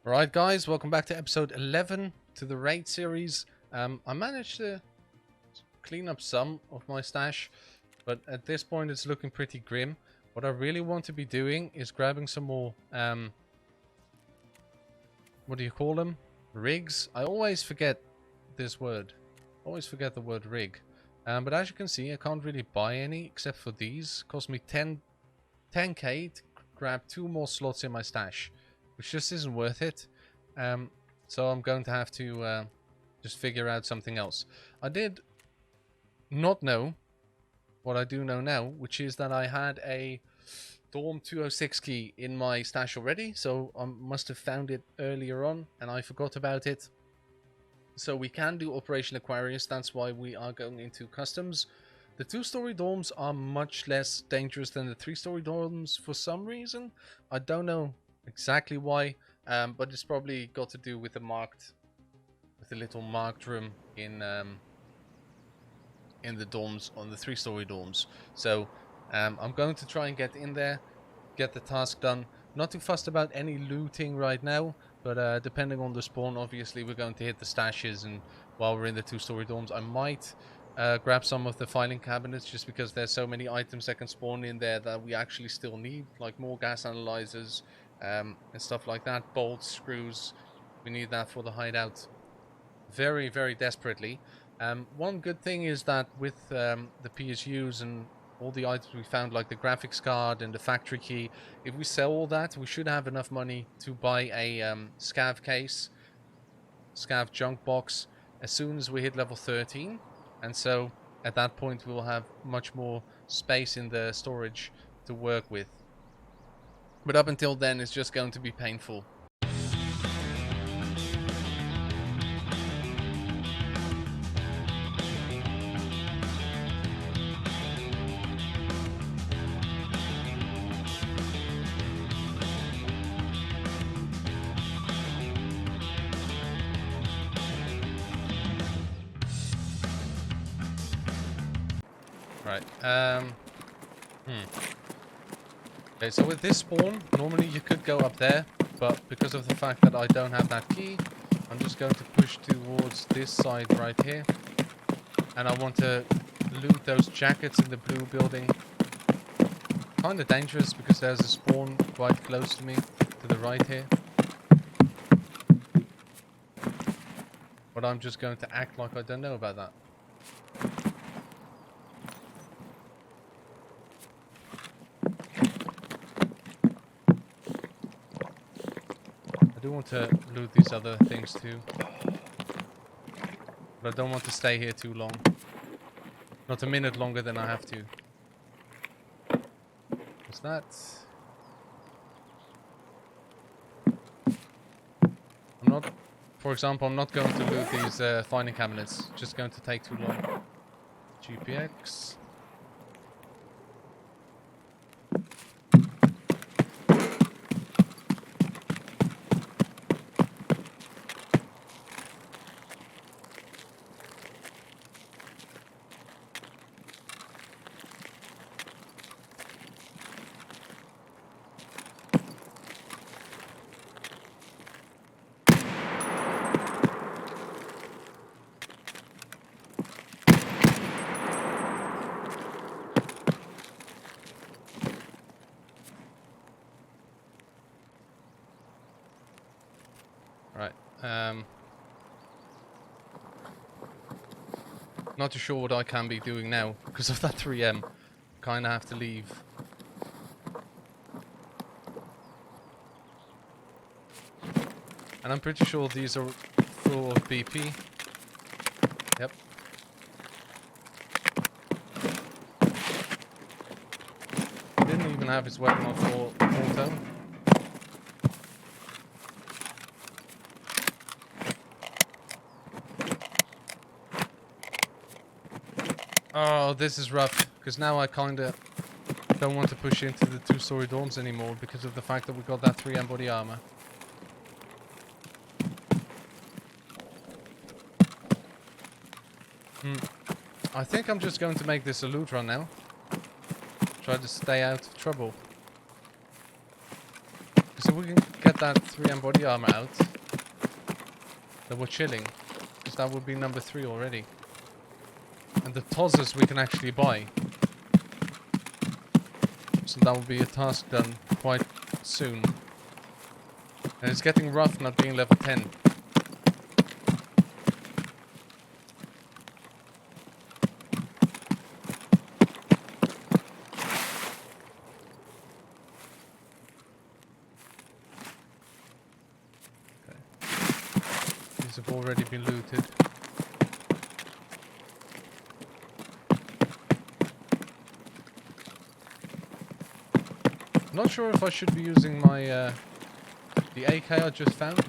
Alright guys, welcome back to episode 11 to the raid series. I managed to clean up some of my stash, but at this point it's looking pretty grim. What I really want to be doing is grabbing some more, what do you call them? Rigs? I always forget this word. Always forget the word rig. But as you can see, I can't really buy any except for these. Cost me 10k to grab 2 more slots in my stash, which just isn't worth it. So I'm going to have to just figure out something else. I did not know what I do know now, which is that I had a Dorm 206 key in my stash already, so I must have found it earlier on and I forgot about it. So we can do Operation Aquarius, that's why we are going into customs. The 2-story dorms are much less dangerous than the 3-story dorms for some reason. I don't know exactly why, but it's probably got to do with the little marked room in the dorms, on the 3-story dorms. So I'm going to try and get in there, get the task done. Not too fussed about any looting right now, but depending on the spawn, obviously we're going to hit the stashes, and while we're in the 2-story dorms, I might grab some of the filing cabinets, just because there's so many items that can spawn in there that we actually still need, like more gas analyzers and stuff like that, bolts, screws. We need that for the hideout very, very desperately. One good thing is that with the PSUs and all the items we found, like the graphics card and the factory key, if we sell all that, we should have enough money to buy a scav case, scav junk box, as soon as we hit level 13. And so at that point we'll have much more space in the storage to work with. But up until then it's just going to be painful. Right, okay, so with this spawn, normally you could go up there, but because of the fact that I don't have that key, I'm just going to push towards this side right here. And I want to loot those jackets in the blue building. Kind of dangerous because there's a spawn quite close to me, to the right here. But I'm just going to act like I don't know about that. I do want to loot these other things too, but I don't want to stay here too long. Not a minute longer than I have to. What's that? I'm not, for example, I'm not going to loot these filing cabinets. It's just going to take too long. GPX. Right. Not too sure what I can be doing now because of that 3M. Kind of have to leave. And I'm pretty sure these are full of BP. Yep. Didn't even have his weapon on full auto. Oh, this is rough, because now I kind of don't want to push into the 2-story dorms anymore because of the fact that we got that 3M body armor. I think I'm just going to make this a loot run now. Try to stay out of trouble. Because if we can get get that 3M body armor out, then we're chilling. Because that would be number 3 already. And the TOSs we can actually buy. So that will be a task done quite soon. And it's getting rough not being level 10. These have already been looted. I'm not sure if I should be using my the AK I just found.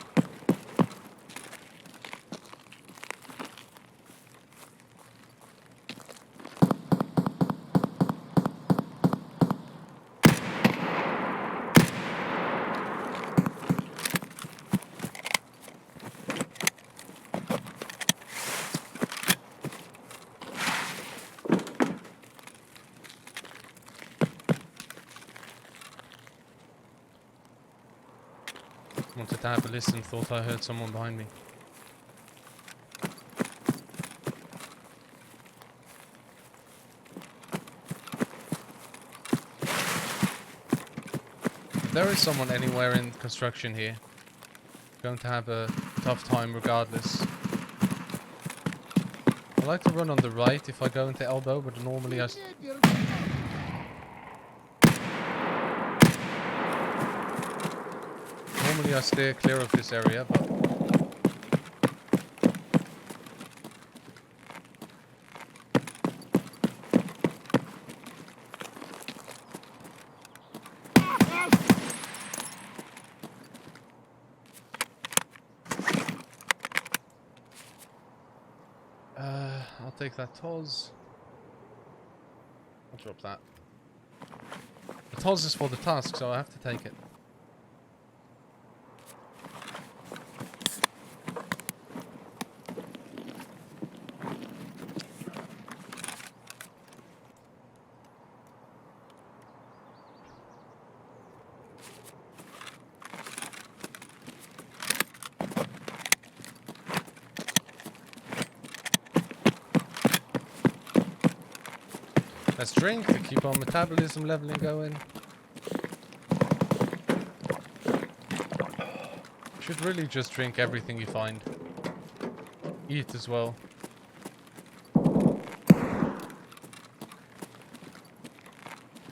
Wanted to have a listen, thought I heard someone behind me. If there is someone anywhere in construction here, going to have a tough time regardless. I like to run on the right if I go into elbow, but normally I steer clear of this area, but I'll take that TOS. I'll drop that. The TOS is for the task, so I have to take it. Let's drink to keep our metabolism leveling going. Should really just drink everything you find. Eat as well.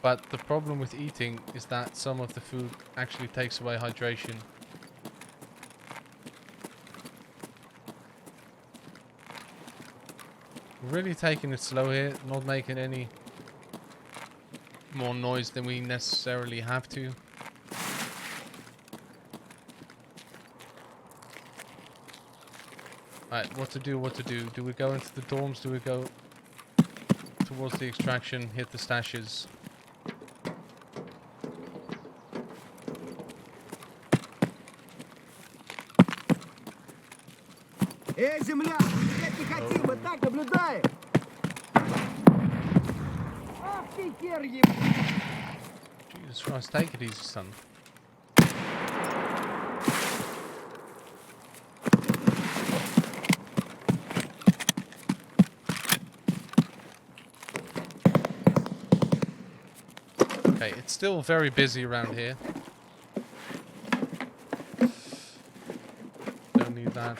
But the problem with eating is that some of the food actually takes away hydration. We're really taking it slow here, not making any more noise than we necessarily have to. Alright, what to do, what to do. Do we go into the dorms? Do we go towards the extraction, hit the stashes? Эй, земля! Я не хотел бы так наблюдаю! Ах ты хер еб... Jesus Christ, take it easy, son. Okay, it's still very busy around here. Don't need that.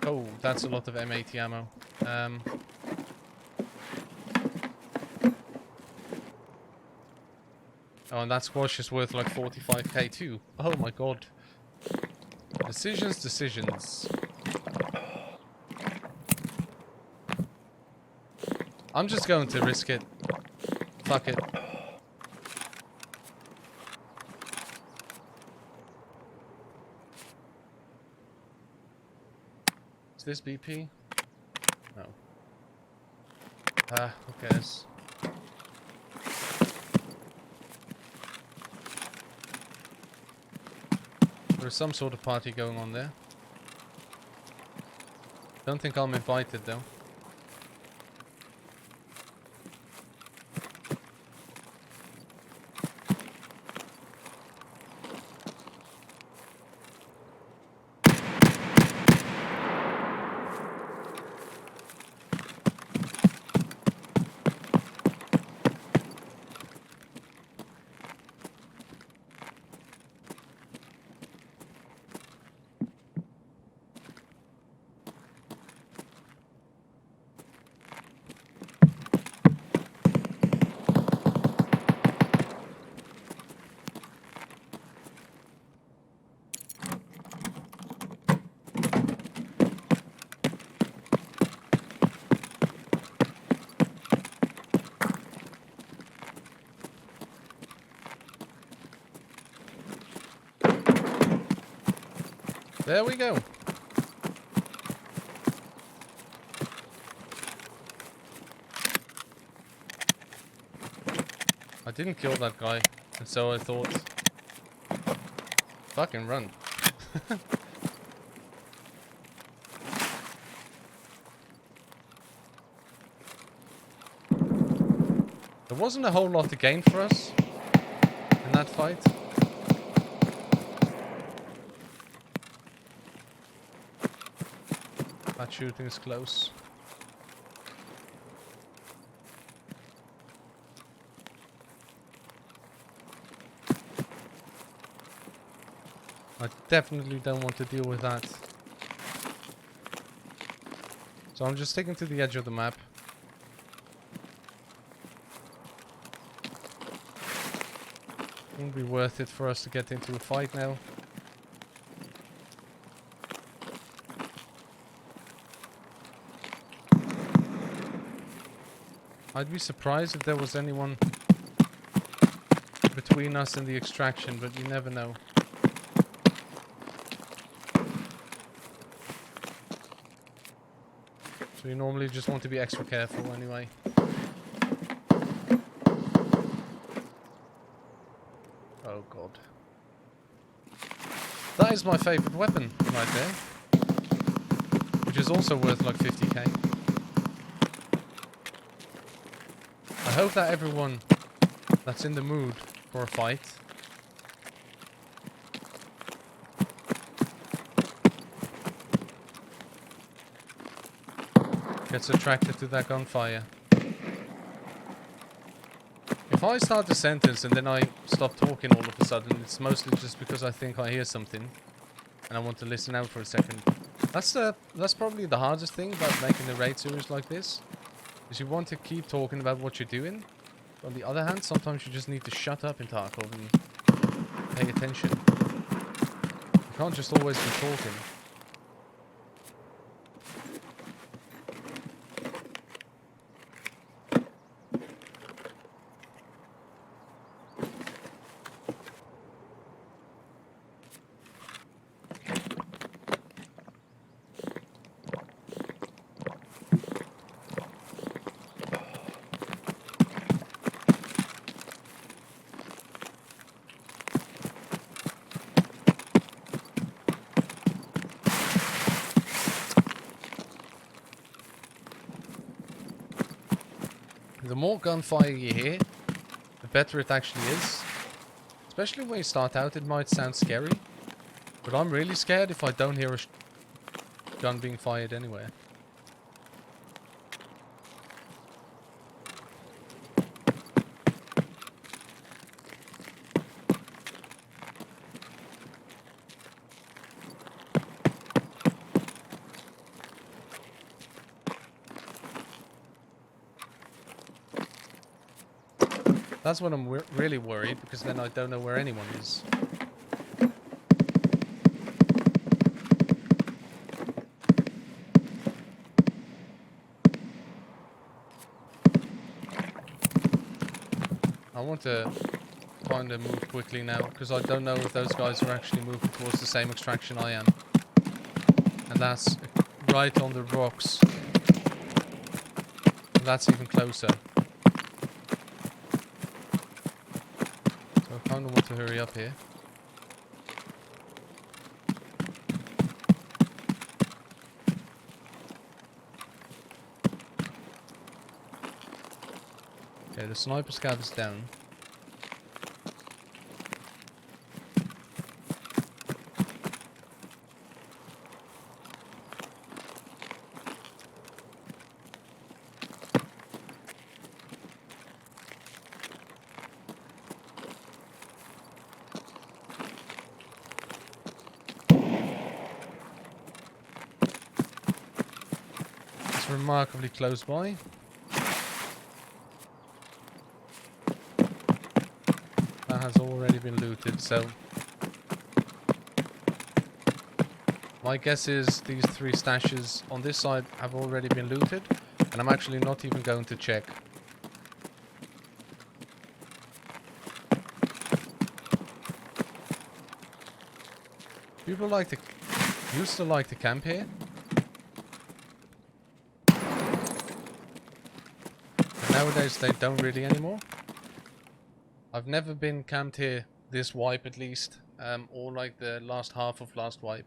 Oh, that's a lot of M80 ammo. Oh, and that squash is worth like 45k too. Oh my god. Decisions, decisions. I'm just going to risk it. Fuck it. Is this BP? No. Who cares? There is some sort of party going on there. Don't think I'm invited though. There we go. I didn't kill that guy, and so I thought. Fucking run. There wasn't a whole lot to gain for us in that fight. That shooting is close. I definitely don't want to deal with that. So I'm just sticking to the edge of the map. Wouldn't be worth it for us to get into a fight now. I'd be surprised if there was anyone between us and the extraction, but you never know. So you normally just want to be extra careful anyway. Oh god. That is my favourite weapon right there. Which is also worth like 50k. I hope that everyone that's in the mood for a fight gets attracted to that gunfire. If I start a sentence and then I stop talking all of a sudden, it's mostly just because I think I hear something and I want to listen out for a second. That's probably the hardest thing about making a raid series like this, is you want to keep talking about what you're doing. But on the other hand, sometimes you just need to shut up in Tarkov and pay attention. You can't just always be talking. The more gunfire you hear, the better it actually is. Especially when you start out, it might sound scary. But I'm really scared if I don't hear a gun being fired anywhere. That's when I'm really worried, because then I don't know where anyone is. I want to kind of move quickly now, because I don't know if those guys are actually moving towards the same extraction I am. And that's right on the rocks. And that's even closer. So I kind of want to hurry up here. Okay, the sniper scav is down. It's remarkably close by. Has already been looted, so my guess is these 3 stashes on this side have already been looted, and I'm actually not even going to check. People like to Used to like to camp here. But nowadays they don't really anymore. I've never been camped here this wipe at least. Or like the last half of last wipe.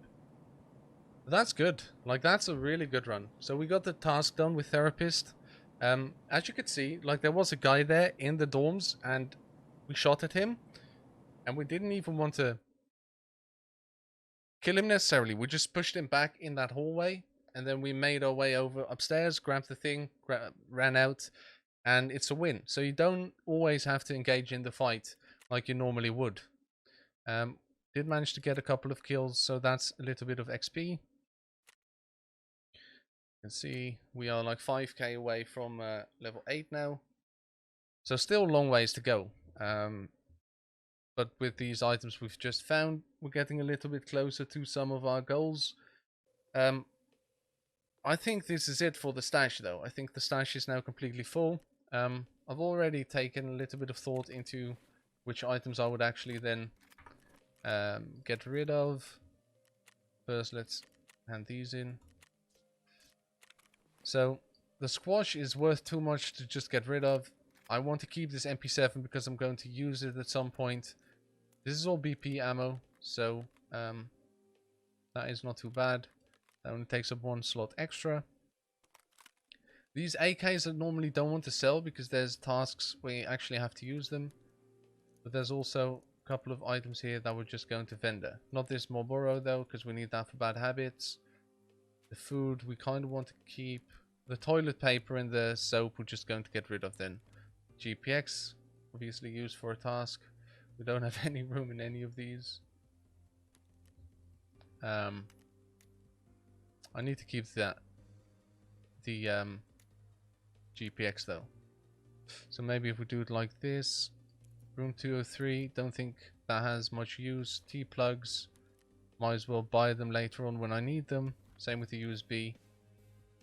But that's good. Like that's a really good run. So we got the task done with Therapist. As you could see, like there was a guy there in the dorms and we shot at him. And we didn't even want to kill him necessarily. We just pushed him back in that hallway. And then we made our way over upstairs, grabbed the thing, ran out. And it's a win. So you don't always have to engage in the fight like you normally would. Did manage to get a couple of kills, so that's a little bit of XP. You can see we are like 5k away from level 8 now. So still a long ways to go. But with these items we've just found, we're getting a little bit closer to some of our goals. I think this is it for the stash though. I think the stash is now completely full. I've already taken a little bit of thought into which items I would actually then get rid of. First, let's hand these in. So, the squash is worth too much to just get rid of. I want to keep this MP7 because I'm going to use it at some point. This is all BP ammo, so that is not too bad. That only takes up 1 slot extra. These AKs I normally don't want to sell because there's tasks where you actually have to use them. But there's also a couple of items here that we're just going to vendor. Not this Marlboro though, because we need that for bad habits. The food we kind of want to keep. The toilet paper and the soap we're just going to get rid of then. GPX, obviously used for a task. We don't have any room in any of these. I need to keep the GPX though. So maybe if we do it like this. Room 203, don't think that has much use. T-plugs, might as well buy them later on when I need them. Same with the USB.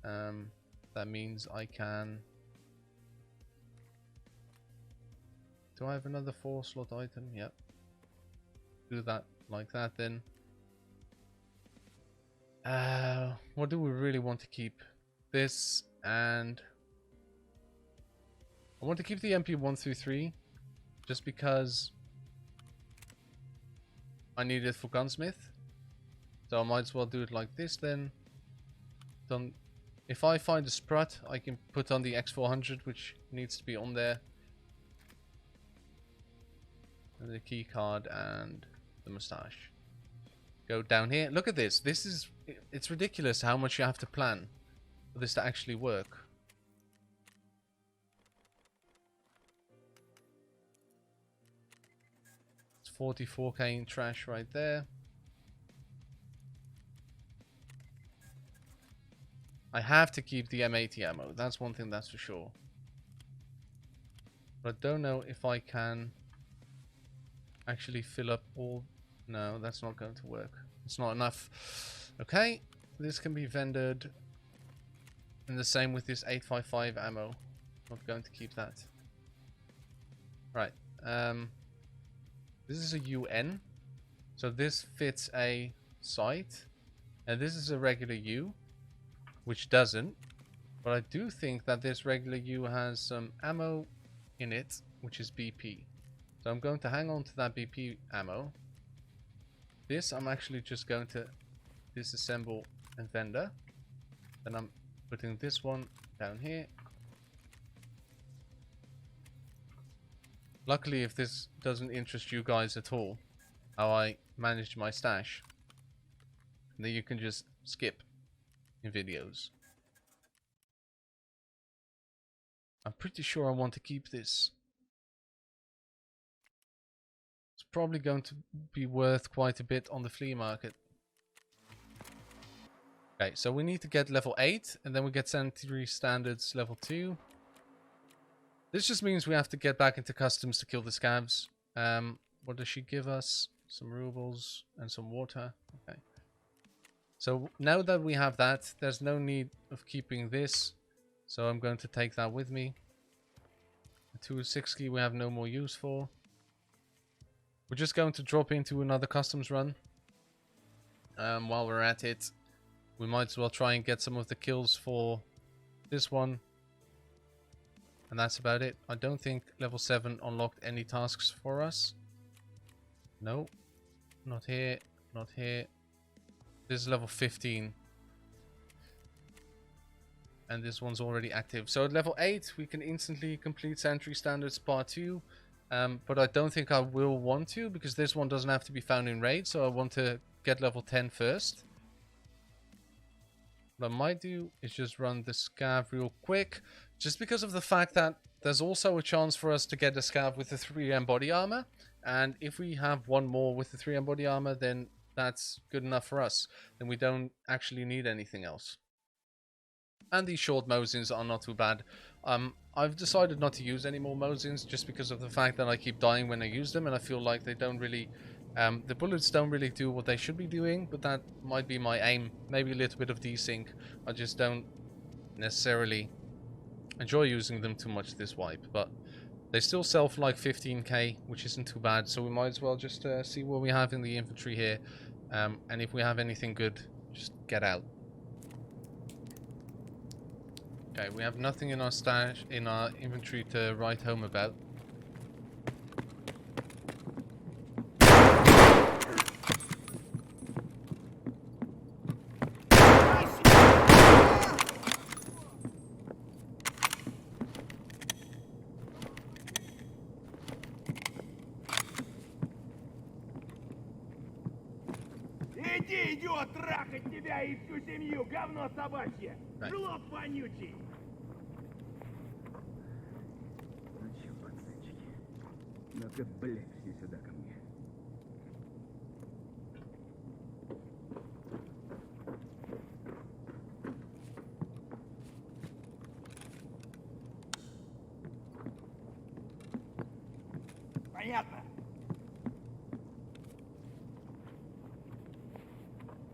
That means I can... Do I have another 4 slot item? Yep. Do that like that then. What do we really want to keep? This and... I want to keep the MP133 just because I need it for gunsmith. So I might as well do it like this then. If I find a sprut, I can put on the X400, which needs to be on there. And the key card and the mustache. Go down here. Look at this. It's ridiculous how much you have to plan for this to actually work. It's 44k in trash right there. I have to keep the M80 ammo. That's one thing that's for sure. But I don't know if I can actually fill up all... No, that's not going to work. It's not enough. Okay, this can be vendored. And the same with this 855 ammo. Not going to keep that. Right. This is a UN. So this fits a sight. And this is a regular U, which doesn't. But I do think that this regular U has some ammo in it, which is BP. So I'm going to hang on to that BP ammo. This I'm actually just going to disassemble and vendor. Then I'm putting this one down here. Luckily, if this doesn't interest you guys at all, how I managed my stash, then you can just skip in videos. I'm pretty sure I want to keep this. It's probably going to be worth quite a bit on the flea market. Okay, so we need to get level 8, and then we get sanitary standards level 2. This just means we have to get back into customs to kill the scavs. What does she give us? Some rubles and some water. Okay. So now that we have that, there's no need of keeping this. So I'm going to take that with me. The 260 we have no more use for. We're just going to drop into another customs run. While we're at it, we might as well try and get some of the kills for this one. And that's about it. I don't think level 7 unlocked any tasks for us. No, not here, not here. This is level 15. And this one's already active. So at level 8, we can instantly complete Sentry Standards Part 2. But I don't think I will want to, because this one doesn't have to be found in raid. So I want to get level 10 first. What I might do is just run the scav real quick. Just because of the fact that there's also a chance for us to get a scav with the 3M body armor. And if we have one more with the 3M body armor, then that's good enough for us. Then we don't actually need anything else. And these short Mosins are not too bad. I've decided not to use any more Mosins just because of the fact that I keep dying when I use them, and I feel like they don't really... the bullets don't really do what they should be doing, but that might be my aim. Maybe a little bit of desync. I just don't necessarily enjoy using them too much this wipe, but they still sell for like 15k, which isn't too bad, so we might as well just see what we have in the inventory here, and if we have anything good, just get out. Okay, we have nothing in our stash, in our inventory to write home about. Иди, идиот, трахать тебя и всю семью, говно собачье! Жлоб вонючий! Ну чё, пацанчики, ну-ка, блядь, все сюда ко мне. Понятно?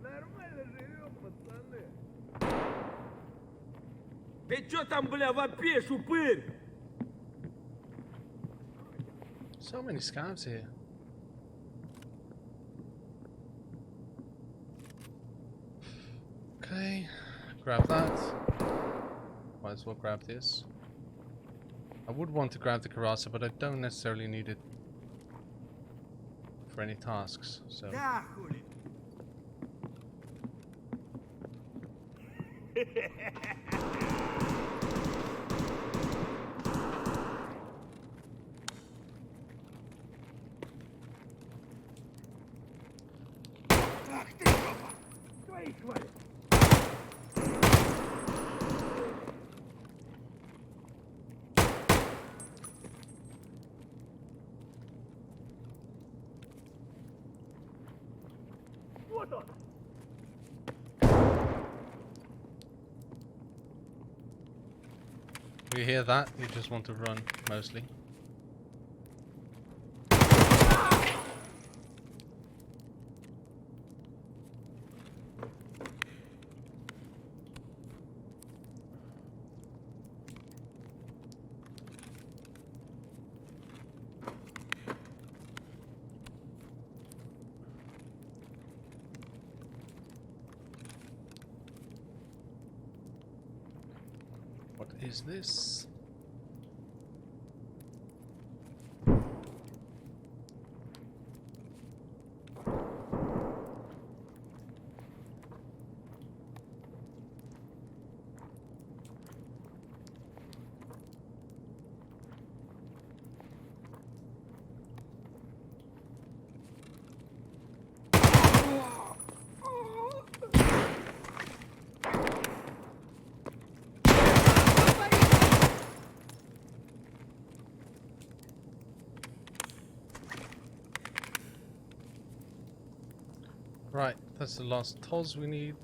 Нормально живем, пацаны. Ты чё там, бля, вопишь, упырь? So many scavs here. Okay, grab that. Might as well grab this. I would want to grab the Karasa, but I don't necessarily need it for any tasks, so... Да, хули. Ах ты, жопа! Твоих хвалит! Вот он! You hear that? You just want to run, mostly. What is this? Right, that's the last TOS we need.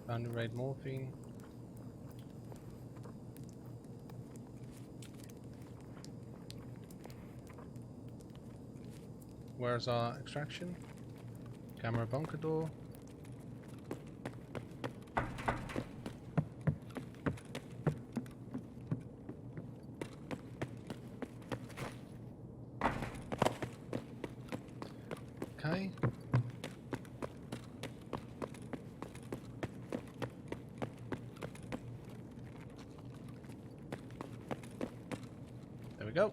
Found the raid morphine. Where's our extraction? Camera bunker door. Okay. There we go.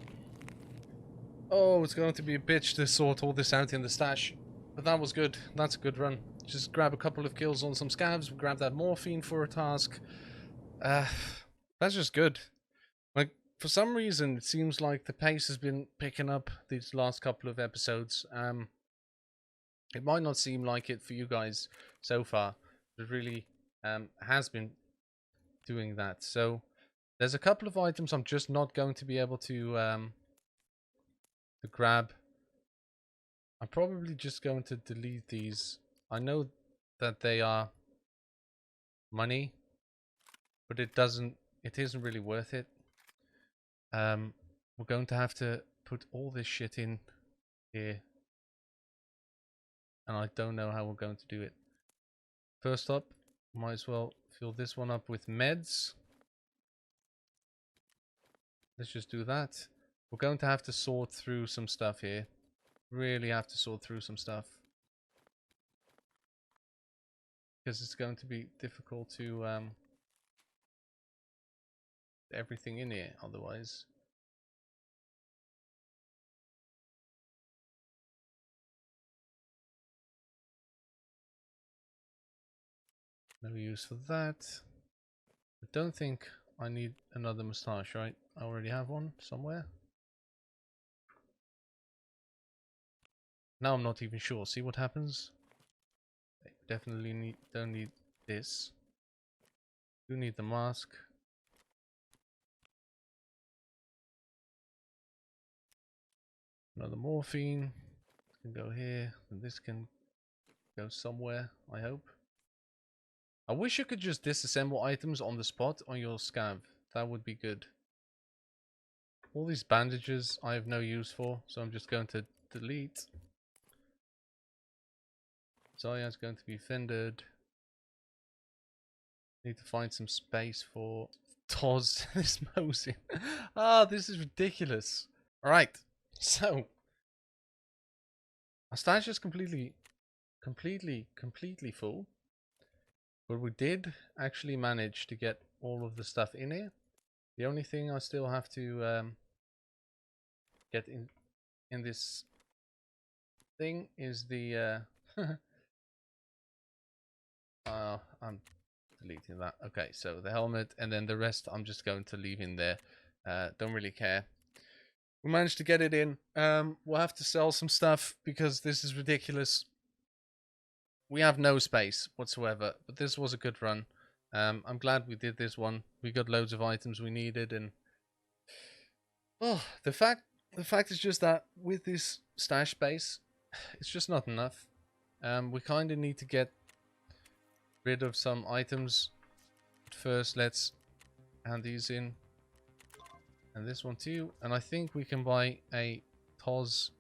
Oh, it's going to be a bitch to sort all this out in the stash. But that was good. That's a good run. Just grab a couple of kills on some scavs. Grab that morphine for a task. That's just good. Like, for some reason, it seems like the pace has been picking up these last couple of episodes. It might not seem like it for you guys so far, but it really has been doing that. So, there's a couple of items I'm just not going to be able to grab. I'm probably just going to delete these. I know that they are money, but it isn't really worth it. We're going to have to put all this shit in here, and I don't know how we're going to do it. First up, might as well fill this one up with meds. Let's just do that. We're going to have to sort through some stuff here. Really have to sort through some stuff, because it's going to be difficult to everything in here otherwise. No use for that. I don't think I need another moustache, right? I already have one somewhere. Now I'm not even sure. See what happens? Definitely don't need this. Do need the mask. Another morphine. Can go here, and this can go somewhere, I hope. I wish you could just disassemble items on the spot on your scav. That would be good. All these bandages I have no use for, so I'm just going to delete. Zaya's going to be fended. Need to find some space for Toz. This Mosin. Ah, this is ridiculous. Alright, so our stash is completely full. But we did actually manage to get all of the stuff in here. The only thing I still have to get in this thing is the I'm deleting that. Okay, so the helmet, and then the rest I'm just going to leave in there. Don't really care. We managed to get it in. We'll have to sell some stuff because this is ridiculous. We have no space whatsoever, but this was a good run. I'm glad we did this one. We got loads of items we needed, and oh, the fact is just that with this stash space, it's just not enough. We kind of need to get rid of some items. First, let's hand these in, and this one too. And I think we can buy a TOS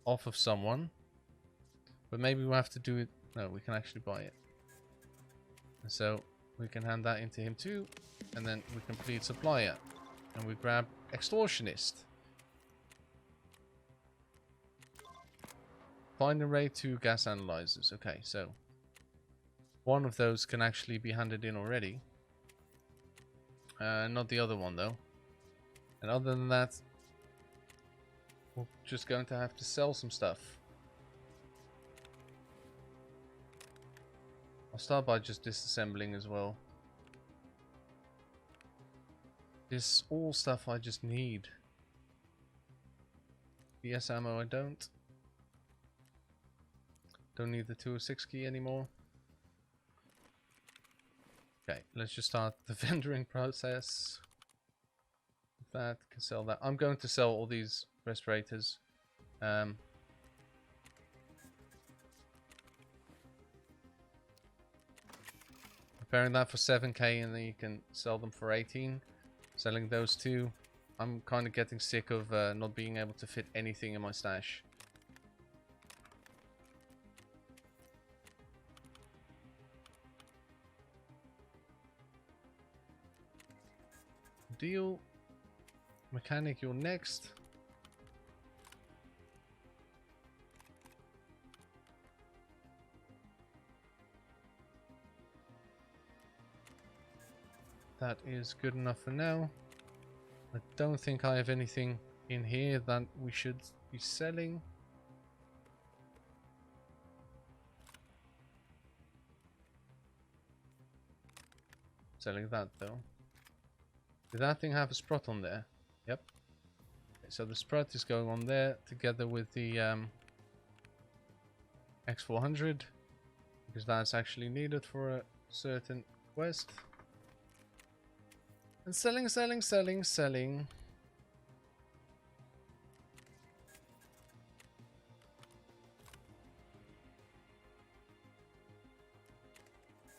off of someone, but maybe we'll have to do it. No, we can actually buy it. And so we can hand that into him too, and then we complete supplier, and we grab extortionist. Find and raid 2 gas analyzers. Okay, so one of those can actually be handed in already. Not the other one though. And other than that, we're just going to have to sell some stuff. I'll start by just disassembling as well. This all stuff I just need. PS ammo I don't. Don't need the 206 key anymore. Okay, let's just start the vendoring process. That can sell that. I'm going to sell all these respirators. Preparing that for 7k, and then you can sell them for 18. Selling those two. I'm kind of getting sick of not being able to fit anything in my stash. Deal. Mechanic, you're next. that is good enough for now. I don't think I have anything in here that we should be selling. Selling that though. Did that thing have a sprot on there? Yep. Okay, so the sprot is going on there together with the X400 because that's actually needed for a certain quest. And selling, selling, selling, selling.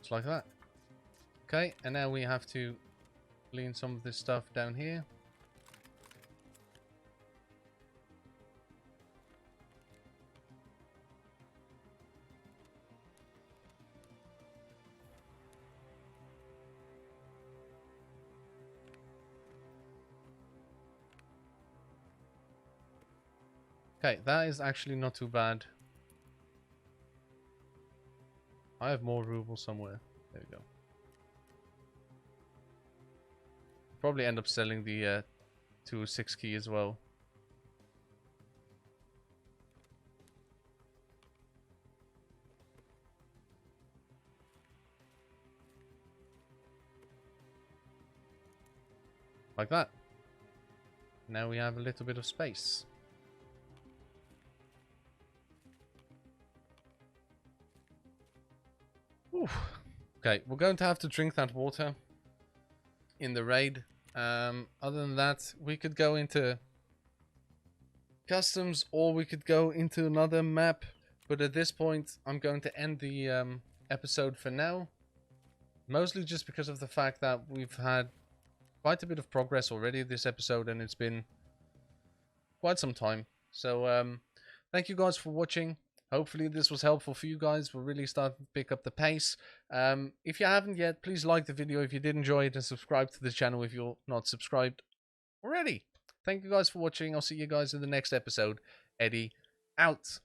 Just like that. Okay, and now we have to clean some of this stuff down here. Okay, that is actually not too bad. I have more rubles somewhere. There we go. Probably end up selling the 206 key as well. Like that. Now we have a little bit of space. Oof. Okay, we're going to have to drink that water in the raid. Other than that, we could go into customs or we could go into another map. But at this point, I'm going to end the episode for now. Mostly just because of the fact that we've had quite a bit of progress already this episode and it's been quite some time. So thank you guys for watching. Hopefully this was helpful for you guys. We're really starting to pick up the pace. If you haven't yet, please like the video if you did enjoy it and subscribe to the channel if you're not subscribed already. Thank you guys for watching. I'll see you guys in the next episode. Eddie out.